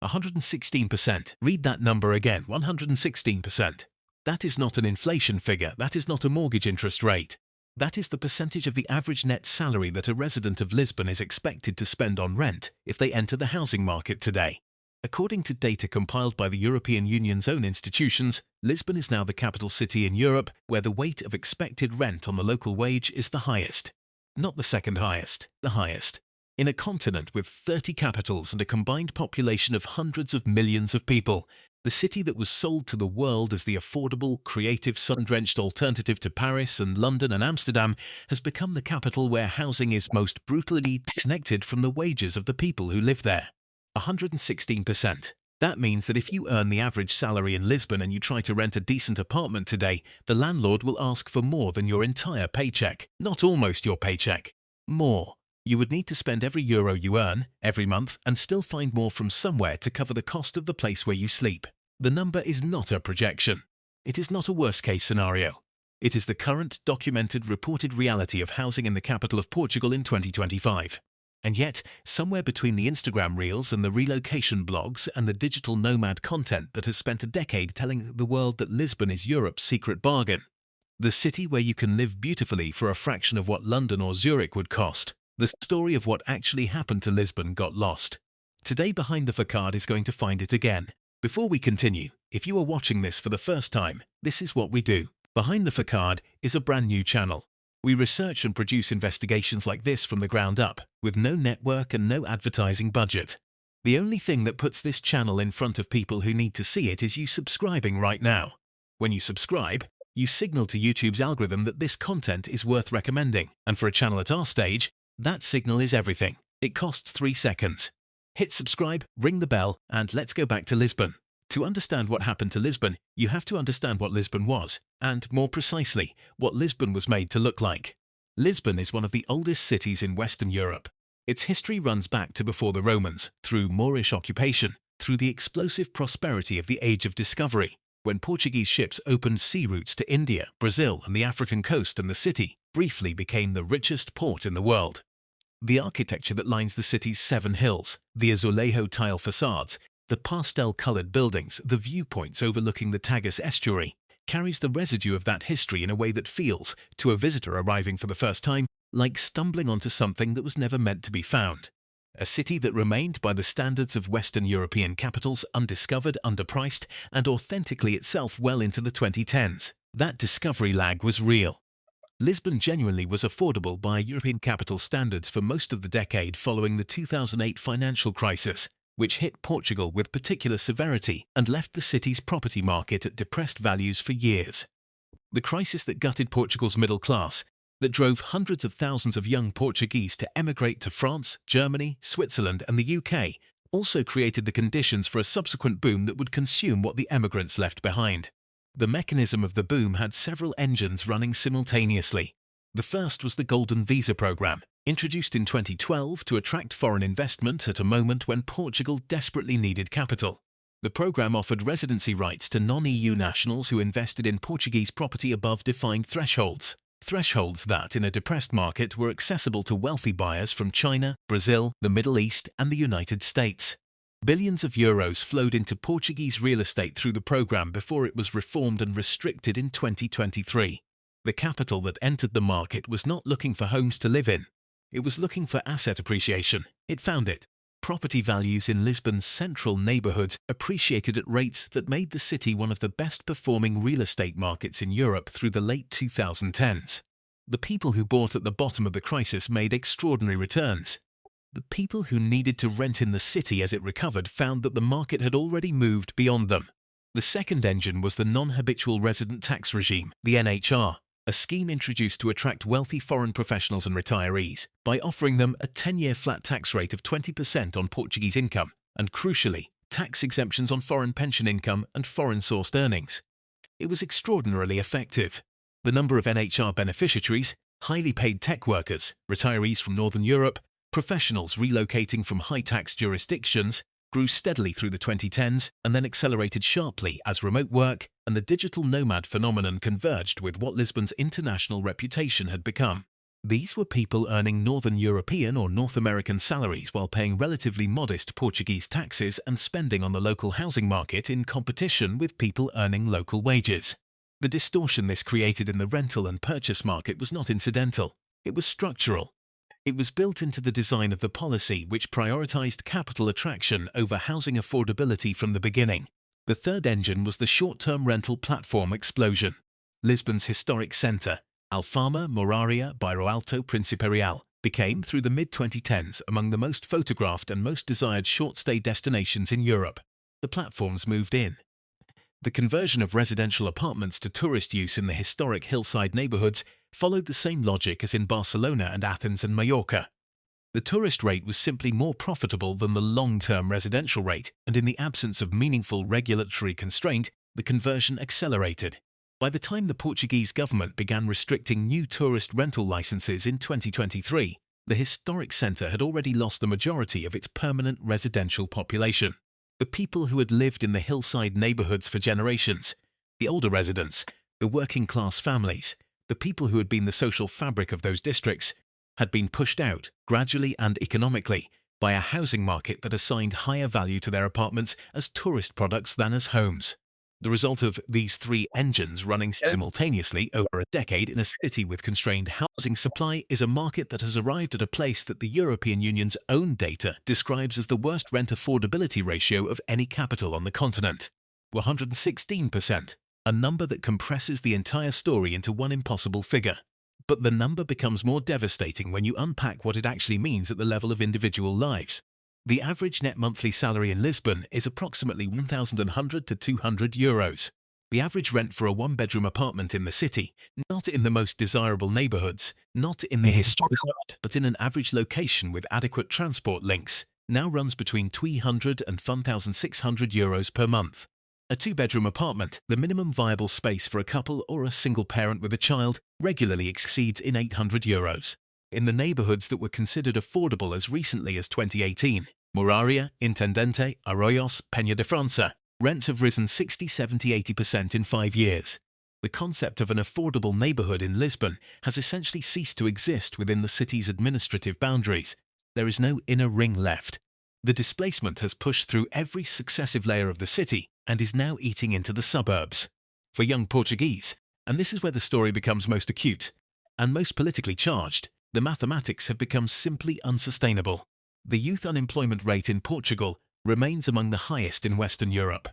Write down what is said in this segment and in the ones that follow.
116%. Read that number again, 116%. That is not an inflation figure, that is not a mortgage interest rate. That is the percentage of the average net salary that a resident of Lisbon is expected to spend on rent if they enter the housing market today. According to data compiled by the European Union's own institutions, Lisbon is now the capital city in Europe where the weight of expected rent on the local wage is the highest. Not the second highest, the highest. In a continent with 30 capitals and a combined population of hundreds of millions of people, the city that was sold to the world as the affordable, creative, sun-drenched alternative to Paris and London and Amsterdam has become the capital where housing is most brutally disconnected from the wages of the people who live there. 116%. That means that if you earn the average salary in Lisbon and you try to rent a decent apartment today, the landlord will ask for more than your entire paycheck. Not almost your paycheck. More. You would need to spend every euro you earn, every month, and still find more from somewhere to cover the cost of the place where you sleep. The number is not a projection. It is not a worst-case scenario. It is the current, documented, reported reality of housing in the capital of Portugal in 2025. And yet, somewhere between the Instagram reels and the relocation blogs and the digital nomad content that has spent a decade telling the world that Lisbon is Europe's secret bargain, the city where you can live beautifully for a fraction of what London or Zurich would cost, the story of what actually happened to Lisbon got lost. Today Behind the Facade is going to find it again. Before we continue, if you are watching this for the first time, this is what we do. Behind the Facade is a brand new channel. We research and produce investigations like this from the ground up, with no network and no advertising budget. The only thing that puts this channel in front of people who need to see it is you subscribing right now. When you subscribe, you signal to YouTube's algorithm that this content is worth recommending, and for a channel at our stage, that signal is everything. It costs 3 seconds. Hit subscribe, ring the bell, and let's go back to Lisbon. To understand what happened to Lisbon, you have to understand what Lisbon was, and more precisely, what Lisbon was made to look like. Lisbon is one of the oldest cities in Western Europe. Its history runs back to before the Romans, through Moorish occupation, through the explosive prosperity of the Age of Discovery, when Portuguese ships opened sea routes to India, Brazil, and the African coast, and the city briefly became the richest port in the world. The architecture that lines the city's 7 hills, the azulejo tile facades, the pastel-coloured buildings, the viewpoints overlooking the Tagus estuary, carries the residue of that history in a way that feels, to a visitor arriving for the first time, like stumbling onto something that was never meant to be found. A city that remained by the standards of Western European capitals undiscovered, underpriced, and authentically itself well into the 2010s. That discovery lag was real. Lisbon genuinely was affordable by European capital standards for most of the decade following the 2008 financial crisis, which hit Portugal with particular severity and left the city's property market at depressed values for years. The crisis that gutted Portugal's middle class, that drove hundreds of thousands of young Portuguese to emigrate to France, Germany, Switzerland, and the UK, also created the conditions for a subsequent boom that would consume what the emigrants left behind. The mechanism of the boom had several engines running simultaneously. The first was the Golden Visa program, introduced in 2012 to attract foreign investment at a moment when Portugal desperately needed capital. The program offered residency rights to non-EU nationals who invested in Portuguese property above defined thresholds. Thresholds that, in a depressed market, were accessible to wealthy buyers from China, Brazil, the Middle East, and the United States. Billions of euros flowed into Portuguese real estate through the program before it was reformed and restricted in 2023. The capital that entered the market was not looking for homes to live in. It was looking for asset appreciation. It found it. Property values in Lisbon's central neighbourhoods appreciated at rates that made the city one of the best-performing real estate markets in Europe through the late 2010s. The people who bought at the bottom of the crisis made extraordinary returns. The people who needed to rent in the city as it recovered found that the market had already moved beyond them. The second engine was the Non-Habitual Resident tax regime, the NHR, a scheme introduced to attract wealthy foreign professionals and retirees by offering them a 10-year flat tax rate of 20% on Portuguese income and, crucially, tax exemptions on foreign pension income and foreign-sourced earnings. It was extraordinarily effective. The number of NHR beneficiaries, highly paid tech workers, retirees from Northern Europe, professionals relocating from high-tax jurisdictions, grew steadily through the 2010s and then accelerated sharply as remote work and the digital nomad phenomenon converged with what Lisbon's international reputation had become. These were people earning Northern European or North American salaries while paying relatively modest Portuguese taxes and spending on the local housing market in competition with people earning local wages. The distortion this created in the rental and purchase market was not incidental. It was structural. It was built into the design of the policy, which prioritized capital attraction over housing affordability from the beginning. The third engine was the short-term rental platform explosion. Lisbon's historic centre, Alfama, Mouraria, Bairro Alto, Príncipe Real, became, through the mid-2010s, among the most photographed and most desired short-stay destinations in Europe. The platforms moved in. The conversion of residential apartments to tourist use in the historic hillside neighbourhoods followed the same logic as in Barcelona and Athens and Mallorca. The tourist rate was simply more profitable than the long-term residential rate, and in the absence of meaningful regulatory constraint, the conversion accelerated. By the time the Portuguese government began restricting new tourist rental licenses in 2023, the historic centre had already lost the majority of its permanent residential population. The people who had lived in the hillside neighbourhoods for generations, the older residents, the working-class families, the people who had been the social fabric of those districts, had been pushed out, gradually and economically, by a housing market that assigned higher value to their apartments as tourist products than as homes. The result of these three engines running simultaneously over a decade in a city with constrained housing supply is a market that has arrived at a place that the European Union's own data describes as the worst rent affordability ratio of any capital on the continent. 116%, a number that compresses the entire story into one impossible figure. But the number becomes more devastating when you unpack what it actually means at the level of individual lives. The average net monthly salary in Lisbon is approximately €1,100 to €200. The average rent for a one-bedroom apartment in the city, not in the most desirable neighbourhoods, not in the historic, but in an average location with adequate transport links, now runs between €200 and €1,600 per month. A two-bedroom apartment, the minimum viable space for a couple or a single parent with a child, regularly exceeds in €800. In the neighbourhoods that were considered affordable as recently as 2018, Mouraria, Intendente, Arroyos, Peña de França, rents have risen 60, 70, 80% in 5 years. The concept of an affordable neighbourhood in Lisbon has essentially ceased to exist within the city's administrative boundaries. There is no inner ring left. The displacement has pushed through every successive layer of the city and is now eating into the suburbs. For young Portuguese, and this is where the story becomes most acute and most politically charged, the mathematics have become simply unsustainable. The youth unemployment rate in Portugal remains among the highest in Western Europe.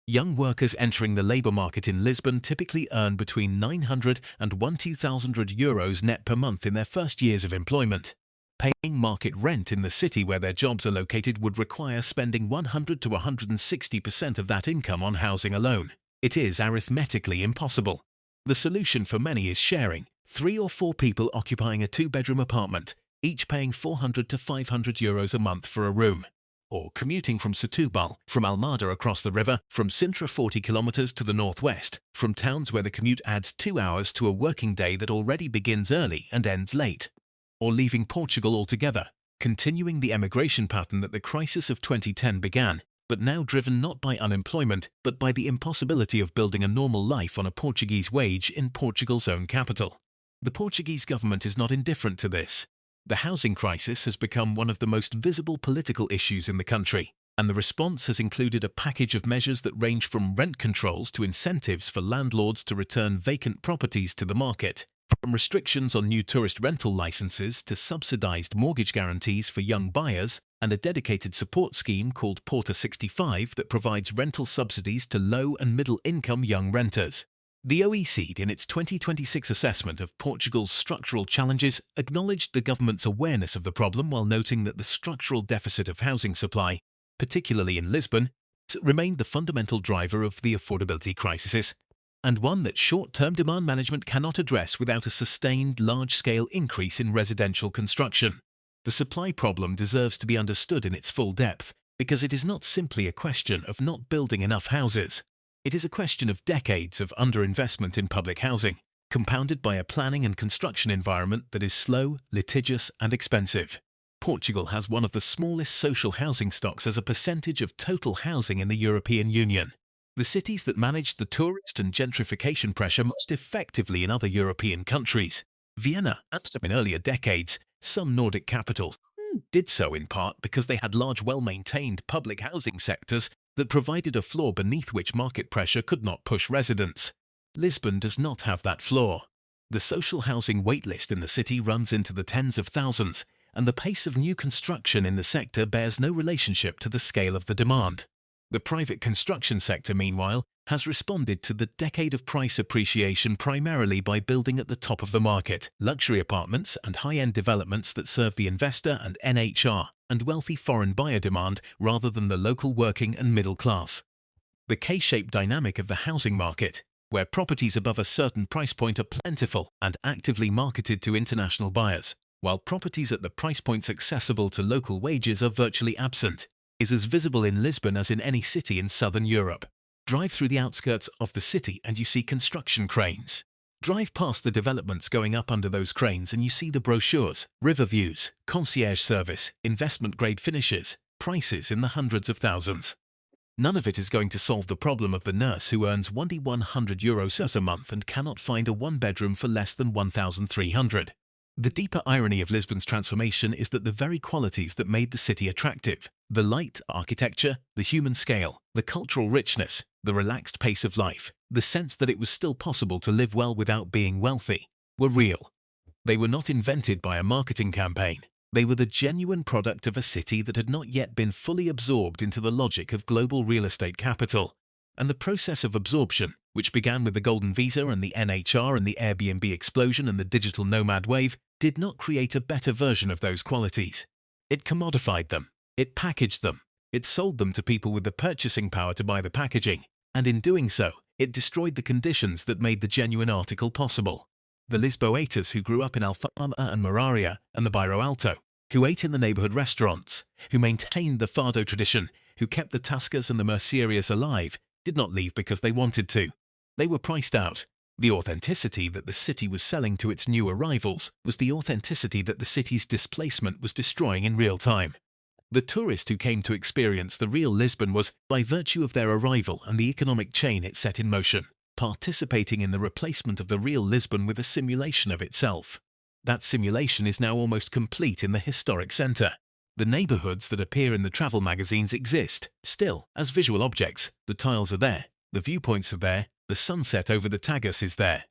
Young workers entering the labour market in Lisbon typically earn between €900 and €1,200 net per month in their first years of employment. Paying market rent in the city where their jobs are located would require spending 100 to 160% of that income on housing alone. It is arithmetically impossible. The solution for many is sharing, 3 or 4 people occupying a two-bedroom apartment, each paying €400 to €500 a month for a room. Or commuting from Setúbal, from Almada across the river, from Sintra 40 kilometres to the northwest, from towns where the commute adds 2 hours to a working day that already begins early and ends late. Or leaving Portugal altogether, continuing the emigration pattern that the crisis of 2010 began, but now driven not by unemployment, but by the impossibility of building a normal life on a Portuguese wage in Portugal's own capital. The Portuguese government is not indifferent to this. The housing crisis has become one of the most visible political issues in the country, and the response has included a package of measures that range from rent controls to incentives for landlords to return vacant properties to the market, from restrictions on new tourist rental licenses to subsidised mortgage guarantees for young buyers and a dedicated support scheme called Porta 65 that provides rental subsidies to low and middle-income young renters. The OECD, in its 2026 assessment of Portugal's structural challenges, acknowledged the government's awareness of the problem while noting that the structural deficit of housing supply, particularly in Lisbon, remained the fundamental driver of the affordability crisis, and one that short-term demand management cannot address without a sustained large-scale increase in residential construction. The supply problem deserves to be understood in its full depth, because it is not simply a question of not building enough houses. It is a question of decades of underinvestment in public housing, compounded by a planning and construction environment that is slow, litigious, and expensive. Portugal has one of the smallest social housing stocks as a percentage of total housing in the European Union. The cities that manage the tourist and gentrification pressure most effectively in other European countries, Vienna, and in earlier decades, some Nordic capitals did so in part because they had large, well-maintained public housing sectors that provided a floor beneath which market pressure could not push residents. Lisbon does not have that floor. The social housing waitlist in the city runs into the tens of thousands, and the pace of new construction in the sector bears no relationship to the scale of the demand. The private construction sector, meanwhile, has responded to the decade of price appreciation primarily by building at the top of the market, luxury apartments and high-end developments that serve the investor and NHR and wealthy foreign buyer demand rather than the local working and middle class. The K-shaped dynamic of the housing market, where properties above a certain price point are plentiful and actively marketed to international buyers, while properties at the price points accessible to local wages are virtually absent, is as visible in Lisbon as in any city in southern Europe. Drive through the outskirts of the city and you see construction cranes. Drive past the developments going up under those cranes and you see the brochures, river views, concierge service, investment-grade finishes, prices in the hundreds of thousands. None of it is going to solve the problem of the nurse who earns €100 a month and cannot find a one-bedroom for less than 1,300. The deeper irony of Lisbon's transformation is that the very qualities that made the city attractive, the light architecture, the human scale, the cultural richness, the relaxed pace of life, the sense that it was still possible to live well without being wealthy, were real. They were not invented by a marketing campaign. They were the genuine product of a city that had not yet been fully absorbed into the logic of global real estate capital. And the process of absorption, which began with the Golden Visa and the NHR and the Airbnb explosion and the digital nomad wave, did not create a better version of those qualities. It commodified them. It packaged them. It sold them to people with the purchasing power to buy the packaging. And in doing so, it destroyed the conditions that made the genuine article possible. The Lisboetas who grew up in Alfama and Mouraria and the Bairro Alto, who ate in the neighborhood restaurants, who maintained the Fado tradition, who kept the Tascas and the Mercearias alive, did not leave because they wanted to. They were priced out. The authenticity that the city was selling to its new arrivals was the authenticity that the city's displacement was destroying in real time. The tourist who came to experience the real Lisbon was, by virtue of their arrival and the economic chain it set in motion, participating in the replacement of the real Lisbon with a simulation of itself. That simulation is now almost complete in the historic centre. The neighbourhoods that appear in the travel magazines exist, still, as visual objects. The tiles are there, the viewpoints are there, the sunset over the Tagus is there.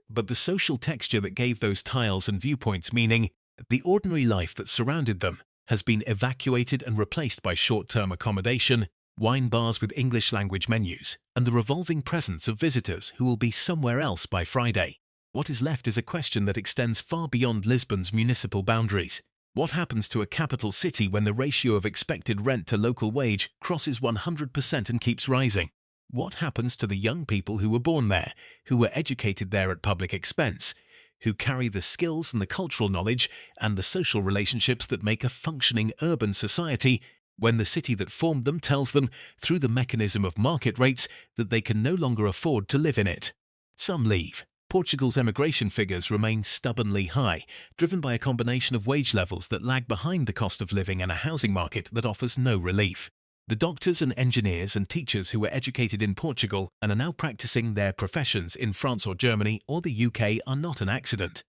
But the social texture that gave those tiles and viewpoints meaning, the ordinary life that surrounded them, has been evacuated and replaced by short-term accommodation, wine bars with English-language menus, and the revolving presence of visitors who will be somewhere else by Friday. What is left is a question that extends far beyond Lisbon's municipal boundaries. What happens to a capital city when the ratio of expected rent to local wage crosses 100% and keeps rising? What happens to the young people who were born there, who were educated there at public expense, who carry the skills and the cultural knowledge and the social relationships that make a functioning urban society, when the city that formed them tells them, through the mechanism of market rates, that they can no longer afford to live in it? Some leave. Portugal's emigration figures remain stubbornly high, driven by a combination of wage levels that lag behind the cost of living and a housing market that offers no relief. The doctors and engineers and teachers who were educated in Portugal and are now practicing their professions in France or Germany or the UK are not an accident.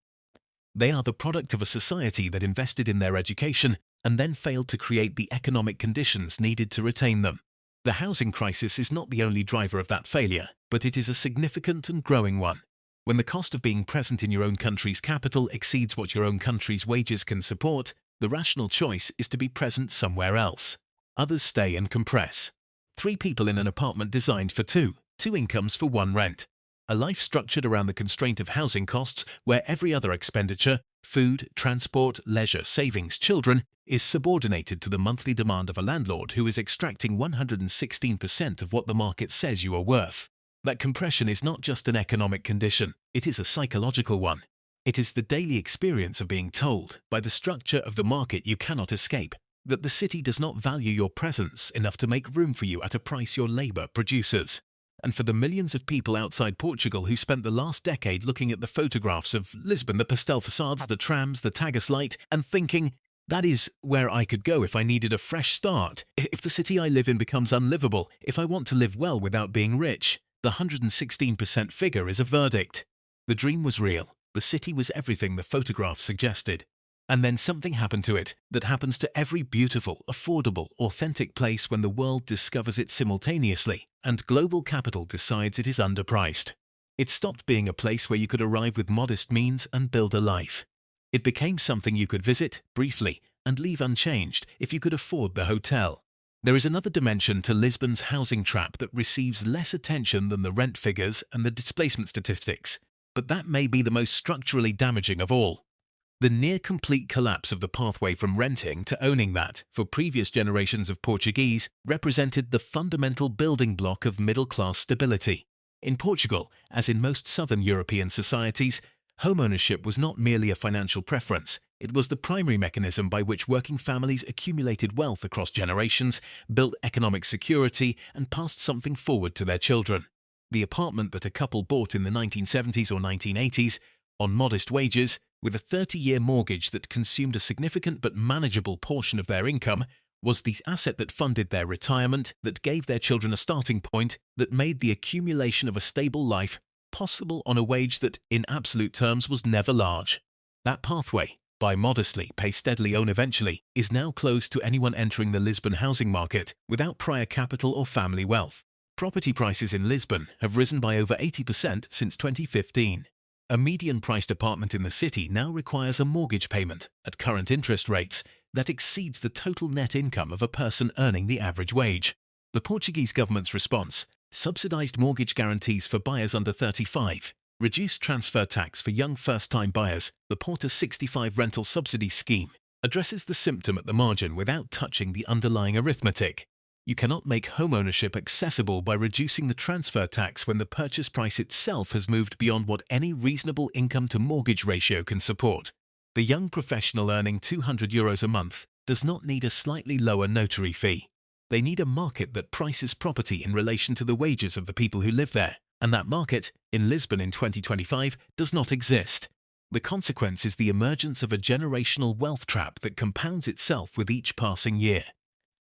They are the product of a society that invested in their education and then failed to create the economic conditions needed to retain them. The housing crisis is not the only driver of that failure, but it is a significant and growing one. When the cost of being present in your own country's capital exceeds what your own country's wages can support, the rational choice is to be present somewhere else. Others stay and compress. 3 people in an apartment designed for 2 incomes for 1 rent. A life structured around the constraint of housing costs where every other expenditure, food, transport, leisure, savings, children, is subordinated to the monthly demand of a landlord who is extracting 116% of what the market says you are worth. That compression is not just an economic condition, it is a psychological one. It is the daily experience of being told, by the structure of the market you cannot escape, that the city does not value your presence enough to make room for you at a price your labour produces. And for the millions of people outside Portugal who spent the last decade looking at the photographs of Lisbon, the pastel facades, the trams, the Tagus light, and thinking, that is where I could go if I needed a fresh start, if the city I live in becomes unlivable, if I want to live well without being rich, the 116% figure is a verdict. The dream was real. The city was everything the photographs suggested. And then something happened to it that happens to every beautiful, affordable, authentic place when the world discovers it simultaneously and global capital decides it is underpriced. It stopped being a place where you could arrive with modest means and build a life. It became something you could visit, briefly, and leave unchanged if you could afford the hotel. There is another dimension to Lisbon's housing trap that receives less attention than the rent figures and the displacement statistics, but that may be the most structurally damaging of all. The near-complete collapse of the pathway from renting to owning that, for previous generations of Portuguese, represented the fundamental building block of middle-class stability. In Portugal, as in most southern European societies, homeownership was not merely a financial preference, it was the primary mechanism by which working families accumulated wealth across generations, built economic security, and passed something forward to their children. The apartment that a couple bought in the 1970s or 1980s, on modest wages, with a 30-year mortgage that consumed a significant but manageable portion of their income, was the asset that funded their retirement, that gave their children a starting point, that made the accumulation of a stable life possible on a wage that, in absolute terms, was never large. That pathway, buy modestly, pay steadily, own eventually, is now closed to anyone entering the Lisbon housing market without prior capital or family wealth. Property prices in Lisbon have risen by over 80% since 2015. A median-priced apartment in the city now requires a mortgage payment, at current interest rates, that exceeds the total net income of a person earning the average wage. The Portuguese government's response: subsidised mortgage guarantees for buyers under 35, reduced transfer tax for young first-time buyers, the Porta 65 rental subsidy scheme, addresses the symptom at the margin without touching the underlying arithmetic. You cannot make homeownership accessible by reducing the transfer tax when the purchase price itself has moved beyond what any reasonable income-to-mortgage ratio can support. The young professional earning €200 a month does not need a slightly lower notary fee. They need a market that prices property in relation to the wages of the people who live there, and that market, in Lisbon in 2025, does not exist. The consequence is the emergence of a generational wealth trap that compounds itself with each passing year.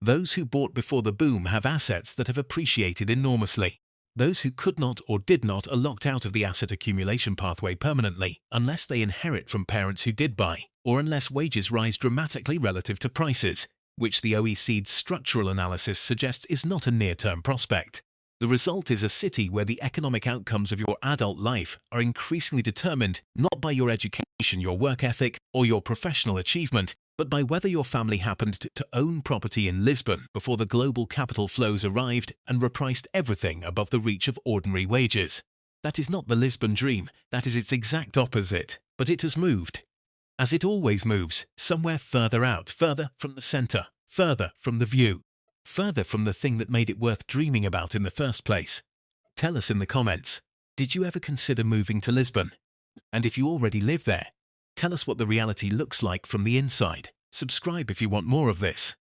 Those who bought before the boom have assets that have appreciated enormously. Those who could not or did not are locked out of the asset accumulation pathway permanently unless they inherit from parents who did buy, or unless wages rise dramatically relative to prices, which the OECD's structural analysis suggests is not a near-term prospect. The result is a city where the economic outcomes of your adult life are increasingly determined not by your education, your work ethic, or your professional achievement, but by whether your family happened to own property in Lisbon before the global capital flows arrived and repriced everything above the reach of ordinary wages. That is not the Lisbon dream, that is its exact opposite, but it has moved. As it always moves, somewhere further out, further from the centre, further from the view, further from the thing that made it worth dreaming about in the first place. Tell us in the comments, did you ever consider moving to Lisbon? And if you already live there, tell us what the reality looks like from the inside. Subscribe if you want more of this.